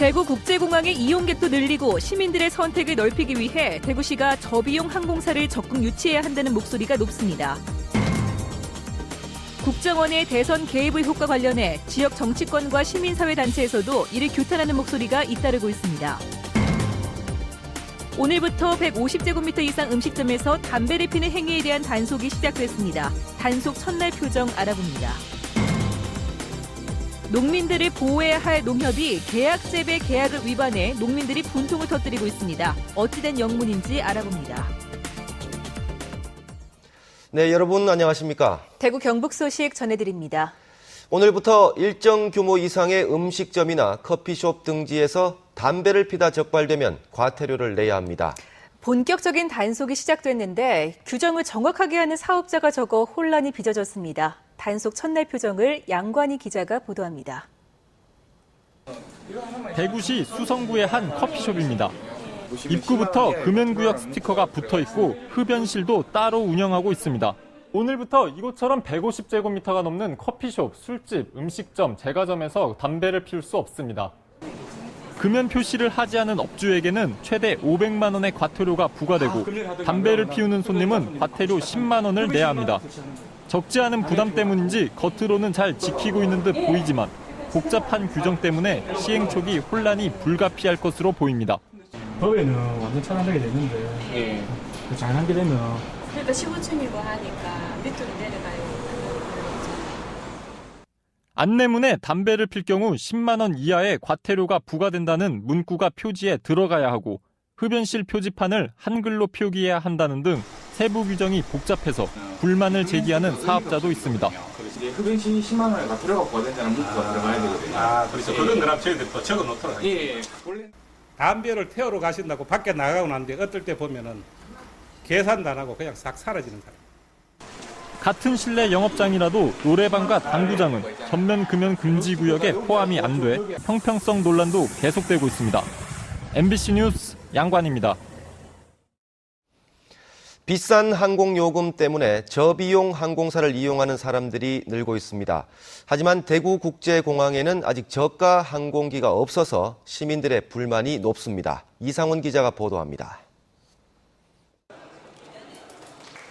대구국제공항의 이용객도 늘리고 시민들의 선택을 넓히기 위해 대구시가 저비용 항공사를 적극 유치해야 한다는 목소리가 높습니다. 국정원의 대선 개입 의혹과 관련해 지역 정치권과 시민사회단체에서도 이를 규탄하는 목소리가 잇따르고 있습니다. 오늘부터 150제곱미터 이상 음식점에서 담배를 피는 행위에 대한 단속이 시작됐습니다. 단속 첫날 표정 알아봅니다. 농민들을 보호해야 할 농협이 계약재배 계약을 위반해 농민들이 분통을 터뜨리고 있습니다. 어찌된 영문인지 알아봅니다. 네, 여러분 안녕하십니까? 대구 경북 소식 전해드립니다. 오늘부터 일정 규모 이상의 음식점이나 커피숍 등지에서 담배를 피다 적발되면 과태료를 내야 합니다. 본격적인 단속이 시작됐는데 규정을 정확하게 하는 사업자가 적어 혼란이 빚어졌습니다. 단속 첫날 표정을 양관희 기자가 보도합니다. 대구시 수성구의 한 커피숍입니다. 입구부터 금연구역 스티커가 붙어있고 흡연실도 따로 운영하고 있습니다. 오늘부터 이곳처럼 150제곱미터가 넘는 커피숍, 술집, 음식점, 제과점에서 담배를 피울 수 없습니다. 금연 표시를 하지 않은 업주에게는 최대 500만 원의 과태료가 부과되고 담배를 피우는 손님은 과태료 10만 원을 내야 합니다. 적지 않은 부담 때문인지 겉으로는 잘 지키고 있는 듯 보이지만 복잡한 규정 때문에 시행 초기 혼란이 불가피할 것으로 보입니다. 법에는 완전 차단되게 되는데 잘하게 되면 그러니까 15층이고 하니까 밑으로 내려가요. 안내문에 담배를 필 경우 10만 원 이하의 과태료가 부과된다는 문구가 표지에 들어가야 하고 흡연실 표지판을 한글로 표기해야 한다는 등 세부 규정이 복잡해서 불만을 제기하는 사업자도 있습니다. 흡연실 10만 원에 과태료가 부과된다는 문구가 들어가야 되거든요. 그렇죠. 그런 거랑 저희들 또 적어 놓더라고요. 예. 담배를 태우러 가신다고 밖에 나가고 나는데 어떨 때 보면은 계산도 안 하고 그냥 싹 사라지는 사람. 같은 실내 영업장이라도 노래방과 당구장은 전면 금연 금지 구역에 포함이 안 돼 형평성 논란도 계속되고 있습니다. MBC 뉴스 양관입니다. 비싼 항공요금 때문에 저비용 항공사를 이용하는 사람들이 늘고 있습니다. 하지만 대구국제공항에는 아직 저가 항공기가 없어서 시민들의 불만이 높습니다. 이상훈 기자가 보도합니다.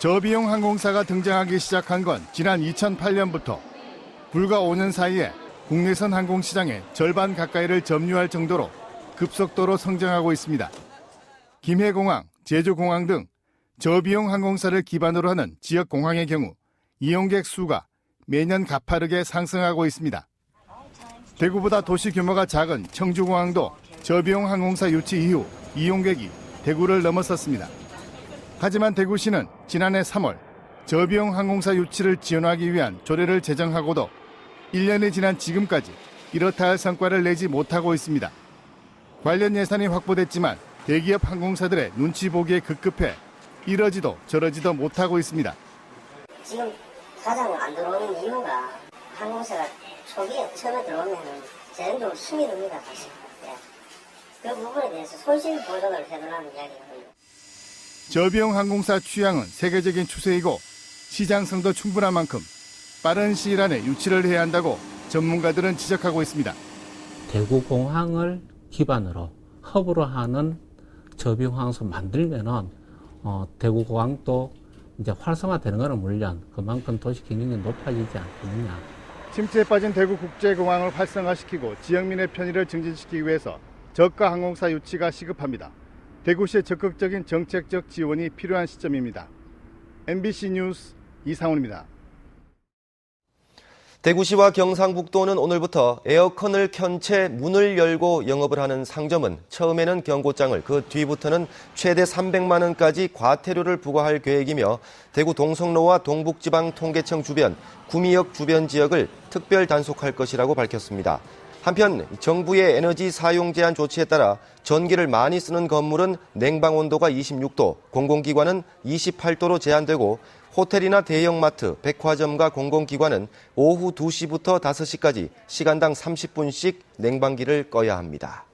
저비용 항공사가 등장하기 시작한 건 지난 2008년부터 불과 5년 사이에 국내선 항공시장의 절반 가까이를 점유할 정도로 급속도로 성장하고 있습니다. 김해공항, 제주공항 등 저비용 항공사를 기반으로 하는 지역 공항의 경우 이용객 수가 매년 가파르게 상승하고 있습니다. 대구보다 도시 규모가 작은 청주공항도 저비용 항공사 유치 이후 이용객이 대구를 넘어섰습니다. 하지만 대구시는 지난해 3월 저비용 항공사 유치를 지원하기 위한 조례를 제정하고도 1년이 지난 지금까지 이렇다 할 성과를 내지 못하고 있습니다. 관련 예산이 확보됐지만 대기업 항공사들의 눈치 보기에 급급해 이러지도 저러지도 못하고 있습니다. 지금 사장은 안 들어오는 이유가 항공사가 초기에 처음에 들어오면 저희도 힘이 듭니다. 사실. 그 부분에 대해서 손실 보전을 해달라는 이야기입니다. 저비용 항공사 취향은 세계적인 추세이고 시장성도 충분한 만큼 빠른 시일 안에 유치를 해야 한다고 전문가들은 지적하고 있습니다. 대구공항을 기반으로 허브로 하는 저비용 항공사 만들면은 대구공항도 이제 활성화되는 것은 물론 그만큼 도시 경쟁력이 높아지지 않겠느냐. 침체에 빠진 대구국제공항을 활성화시키고 지역민의 편의를 증진시키기 위해서 저가 항공사 유치가 시급합니다. 대구시의 적극적인 정책적 지원이 필요한 시점입니다. MBC 뉴스 이상훈입니다. 대구시와 경상북도는 오늘부터 에어컨을 켠 채 문을 열고 영업을 하는 상점은 처음에는 경고장을, 그 뒤부터는 최대 300만 원까지 과태료를 부과할 계획이며 대구 동성로와 동북지방통계청 주변, 구미역 주변 지역을 특별 단속할 것이라고 밝혔습니다. 한편 정부의 에너지 사용 제한 조치에 따라 전기를 많이 쓰는 건물은 냉방 온도가 26도, 공공기관은 28도로 제한되고 호텔이나 대형마트, 백화점과 공공기관은 오후 2시부터 5시까지 시간당 30분씩 냉방기를 꺼야 합니다.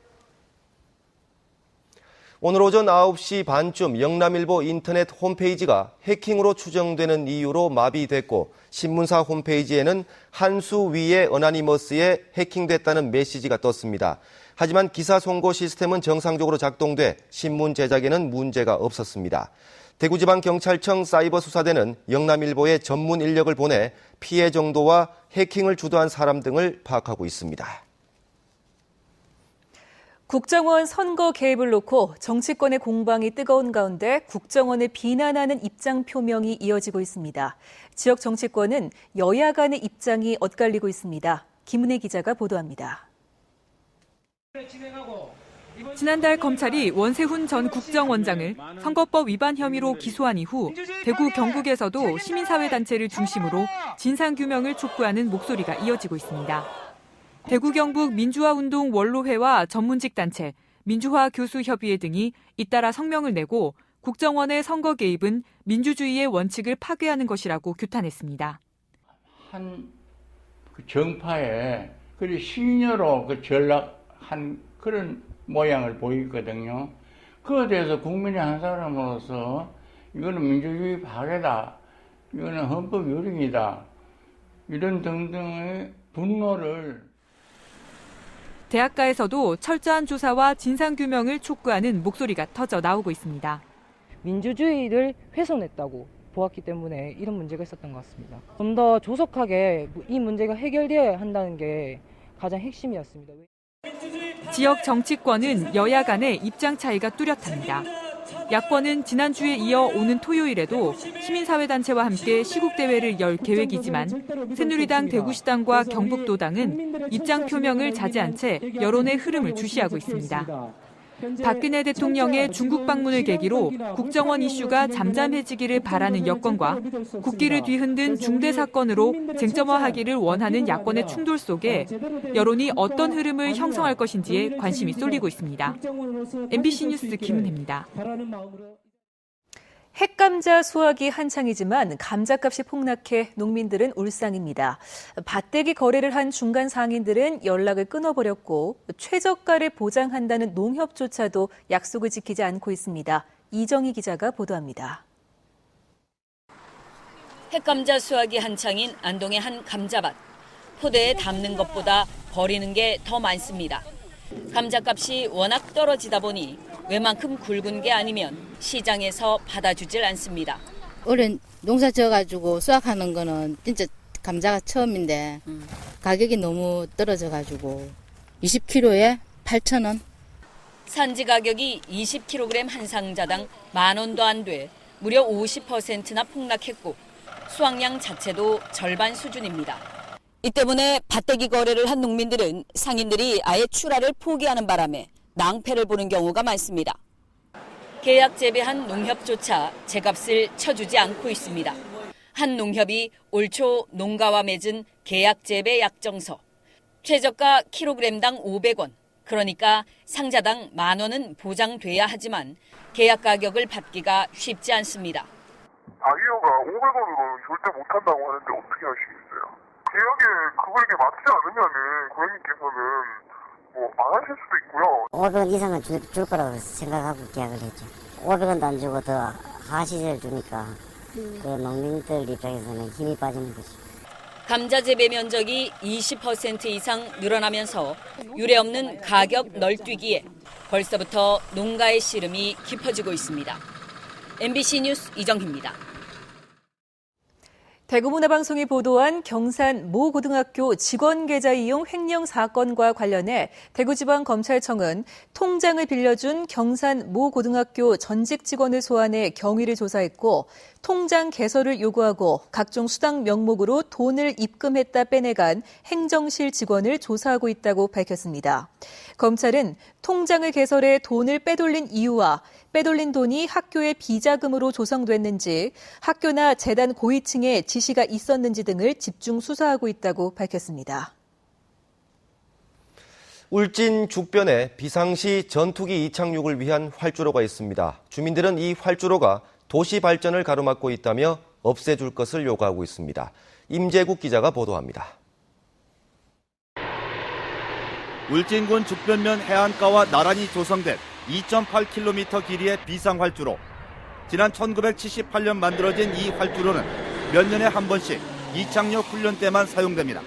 오늘 오전 9시 반쯤 영남일보 인터넷 홈페이지가 해킹으로 추정되는 이유로 마비됐고 신문사 홈페이지에는 한수 위의 어나니머스에 해킹됐다는 메시지가 떴습니다. 하지만 기사 송고 시스템은 정상적으로 작동돼 신문 제작에는 문제가 없었습니다. 대구지방경찰청 사이버수사대는 영남일보에 전문 인력을 보내 피해 정도와 해킹을 주도한 사람 등을 파악하고 있습니다. 국정원 선거 개입을 놓고 정치권의 공방이 뜨거운 가운데 국정원을 비난하는 입장 표명이 이어지고 있습니다. 지역 정치권은 여야 간의 입장이 엇갈리고 있습니다. 김은혜 기자가 보도합니다. 지난달 검찰이 원세훈 전 국정원장을 선거법 위반 혐의로 기소한 이후 대구 경북에서도 시민사회단체를 중심으로 진상규명을 촉구하는 목소리가 이어지고 있습니다. 대구 경북 민주화운동 원로회와 전문직 단체, 민주화교수협의회 등이 잇따라 성명을 내고 국정원의 선거 개입은 민주주의의 원칙을 파괴하는 것이라고 규탄했습니다. 한 정파에 신여로 전락한 그런 모양을 보이거든요. 그에 대해서 국민의 한 사람으로서 이거는 민주주의 파괴다, 이거는 헌법 유린이다, 이런 등등의 분노를. 대학가에서도 철저한 조사와 진상규명을 촉구하는 목소리가 터져 나오고 있습니다. 민주주의를 훼손했다고 보았기 때문에 이런 문제가 있었던 것 같습니다. 좀 더 조속하게 이 문제가 해결되어야 한다는 게 가장 핵심이었습니다. 지역 정치권은 여야 간의 입장 차이가 뚜렷합니다. 야권은 지난주에 이어 오는 토요일에도 시민사회단체와 함께 시국대회를 열 계획이지만 새누리당 대구시당과 경북도당은 입장 표명을 자제한 채 여론의 흐름을 주시하고 있습니다. 박근혜 대통령의 중국 방문을 계기로 국정원 이슈가 잠잠해지기를 바라는 여권과 국기를 뒤흔든 중대 사건으로 쟁점화하기를 원하는 야권의 충돌 속에 여론이 어떤 흐름을 형성할 것인지에 관심이 쏠리고 있습니다. MBC 뉴스 김은혜입니다. 핵감자 수확이 한창이지만 감자값이 폭락해 농민들은 울상입니다. 밭대기 거래를 한 중간 상인들은 연락을 끊어버렸고 최저가를 보장한다는 농협조차도 약속을 지키지 않고 있습니다. 이정희 기자가 보도합니다. 핵감자 수확이 한창인 안동의 한 감자밭. 포대에 담는 것보다 버리는 게 더 많습니다. 감자값이 워낙 떨어지다 보니 웬만큼 굵은 게 아니면 시장에서 받아주질 않습니다. 올해 농사 지어가지고 수확하는 거는 진짜 감자가 처음인데 가격이 너무 떨어져가지고 20kg에 8,000원. 산지 가격이 20kg 한 상자당 10,000원도 안 돼 무려 50%나 폭락했고 수확량 자체도 절반 수준입니다. 이 때문에 밭대기 거래를 한 농민들은 상인들이 아예 출하를 포기하는 바람에 낭패를 보는 경우가 많습니다. 계약 재배한 농협조차 제값을 쳐주지 않고 있습니다. 한 농협이 올 초 농가와 맺은 계약 재배 약정서. 최저가 킬로그램당 500원, 그러니까 상자당 10,000원은 보장돼야 하지만 계약 가격을 받기가 쉽지 않습니다. 자기가 500원으로는 절대 못한다고 하는데 어떻게 하시겠어요? 계약에 그거에 맞지 않으면은 고객님께서는 안 하실 수도 있고요. 500원 이상은 줄 거라고 생각하고 계약을 했죠. 500원도 안 주고 더 하시세를 주니까 그 농민들 입장에서는 힘이 빠지는 거죠. 감자 재배 면적이 20% 이상 늘어나면서 유례없는 가격 널뛰기에 벌써부터 농가의 씨름이 깊어지고 있습니다. MBC 뉴스 이정희입니다. 대구문화방송이 보도한 경산 모 고등학교 직원 계좌 이용 횡령 사건과 관련해 대구지방검찰청은 통장을 빌려준 경산 모 고등학교 전직 직원을 소환해 경위를 조사했고 통장 개설을 요구하고 각종 수당 명목으로 돈을 입금했다 빼내간 행정실 직원을 조사하고 있다고 밝혔습니다. 검찰은 통장을 개설해 돈을 빼돌린 이유와 빼돌린 돈이 학교의 비자금으로 조성됐는지 학교나 재단 고위층에 지시가 있었는지 등을 집중 수사하고 있다고 밝혔습니다. 울진 죽변에 비상시 전투기 이착륙을 위한 활주로가 있습니다. 주민들은 이 활주로가 도시 발전을 가로막고 있다며 없애줄 것을 요구하고 있습니다. 임재국 기자가 보도합니다. 울진군 죽변면 해안가와 나란히 조성된 2.8km 길이의 비상활주로. 지난 1978년 만들어진 이 활주로는 몇 년에 한 번씩 이착륙 훈련 때만 사용됩니다.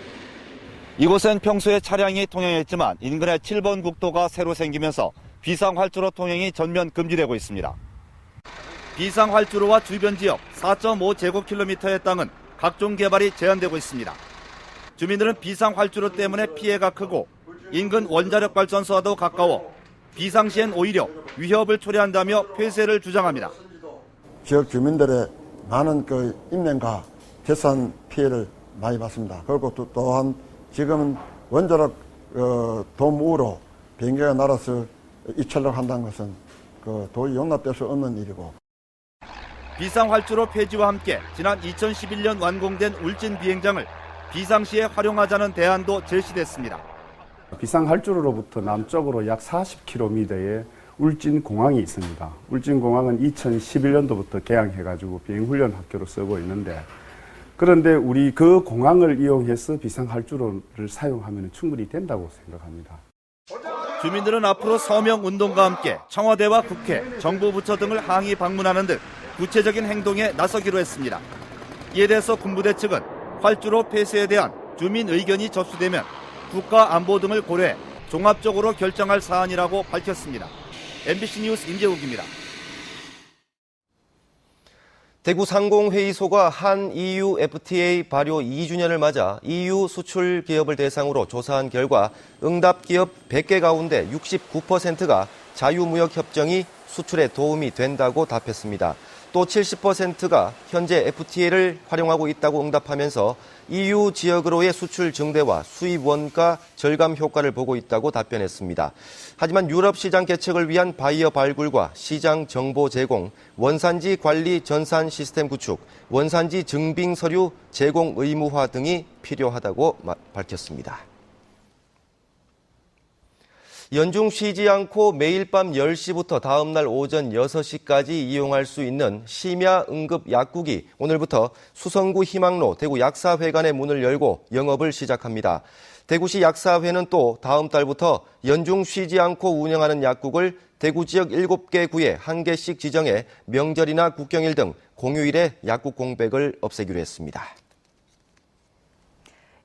이곳엔 평소에 차량이 통행했지만 인근에 7번 국도가 새로 생기면서 비상활주로 통행이 전면 금지되고 있습니다. 비상활주로와 주변 지역 4.5제곱킬로미터의 땅은 각종 개발이 제한되고 있습니다. 주민들은 비상활주로 때문에 피해가 크고 인근 원자력발전소와도 가까워 비상시엔 오히려 위협을 초래한다며 폐쇄를 주장합니다. 지역 주민들의 많은 인명과 재산 피해를 많이 받습니다. 그리고 또한 지금은 원자력 도무로 비행기가 날아서 이철을 한다는 것은 도저히 용납될 수 없는 일이고. 비상활주로 폐지와 함께 지난 2011년 완공된 울진 비행장을 비상시에 활용하자는 대안도 제시됐습니다. 비상활주로로부터 남쪽으로 약 40km의 울진공항이 있습니다. 울진공항은 2011년도부터 개항해가지고 비행훈련 학교로 쓰고 있는데, 그런데 우리 그 공항을 이용해서 비상활주로를 사용하면 충분히 된다고 생각합니다. 주민들은 앞으로 서명운동과 함께 청와대와 국회, 정부 부처 등을 항의 방문하는 등 구체적인 행동에 나서기로 했습니다. 이에 대해서 군부대 측은 활주로 폐쇄에 대한 주민 의견이 접수되면 국가 안보 등을 고려해 종합적으로 결정할 사안이라고 밝혔습니다. MBC 뉴스 임재욱입니다. 대구 상공회의소가 한 EU FTA 발효 2주년을 맞아 EU 수출 기업을 대상으로 조사한 결과 응답 기업 100개 가운데 69%가 자유무역 협정이 수출에 도움이 된다고 답했습니다. 또 70%가 현재 FTA를 활용하고 있다고 응답하면서 EU 지역으로의 수출 증대와 수입 원가 절감 효과를 보고 있다고 답변했습니다. 하지만 유럽 시장 개척을 위한 바이어 발굴과 시장 정보 제공, 원산지 관리 전산 시스템 구축, 원산지 증빙 서류 제공 의무화 등이 필요하다고 밝혔습니다. 연중 쉬지 않고 매일 밤 10시부터 다음 날 오전 6시까지 이용할 수 있는 심야 응급 약국이 오늘부터 수성구 희망로 대구 약사회관의 문을 열고 영업을 시작합니다. 대구시 약사회는 또 다음 달부터 연중 쉬지 않고 운영하는 약국을 대구 지역 7개 구에 1개씩 지정해 명절이나 국경일 등 공휴일에 약국 공백을 없애기로 했습니다.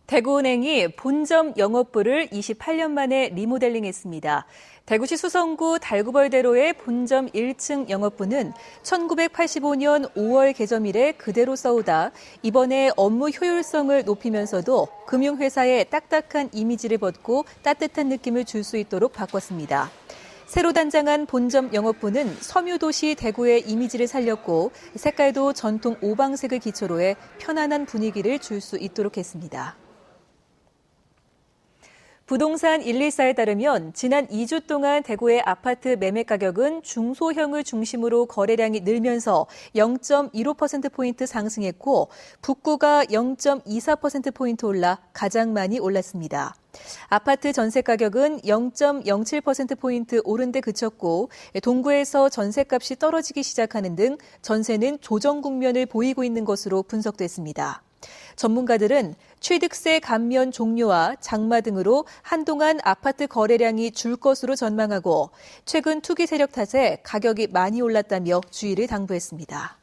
대구은행이 본점 영업부를 28년 만에 리모델링했습니다. 대구시 수성구 달구벌대로의 본점 1층 영업부는 1985년 5월 개점 이래 그대로 써오다 이번에 업무 효율성을 높이면서도 금융회사의 딱딱한 이미지를 벗고 따뜻한 느낌을 줄 수 있도록 바꿨습니다. 새로 단장한 본점 영업부는 섬유도시 대구의 이미지를 살렸고 색깔도 전통 오방색을 기초로 해 편안한 분위기를 줄 수 있도록 했습니다. 부동산 114에 따르면 지난 2주 동안 대구의 아파트 매매 가격은 중소형을 중심으로 거래량이 늘면서 0.15%포인트 상승했고 북구가 0.24%포인트 올라 가장 많이 올랐습니다. 아파트 전세 가격은 0.07%포인트 오른 데 그쳤고 동구에서 전세값이 떨어지기 시작하는 등 전세는 조정 국면을 보이고 있는 것으로 분석됐습니다. 전문가들은 취득세 감면 종료와 장마 등으로 한동안 아파트 거래량이 줄 것으로 전망하고 최근 투기 세력 탓에 가격이 많이 올랐다며 주의를 당부했습니다.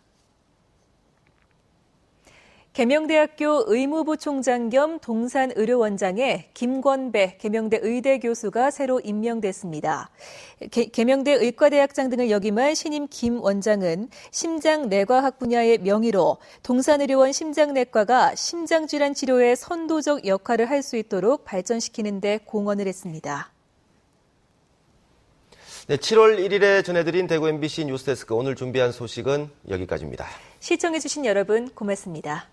계명대학교 의무부총장 겸 동산의료원장에 김권배 계명대 의대 교수가 새로 임명됐습니다. 계명대 의과대학장 등을 역임할 신임 김 원장은 심장내과학 분야의 명의로 동산의료원 심장내과가 심장질환 치료에 선도적 역할을 할 수 있도록 발전시키는 데 공헌을 했습니다. 네, 7월 1일에 전해드린 대구 MBC 뉴스데스크 오늘 준비한 소식은 여기까지입니다. 시청해주신 여러분 고맙습니다.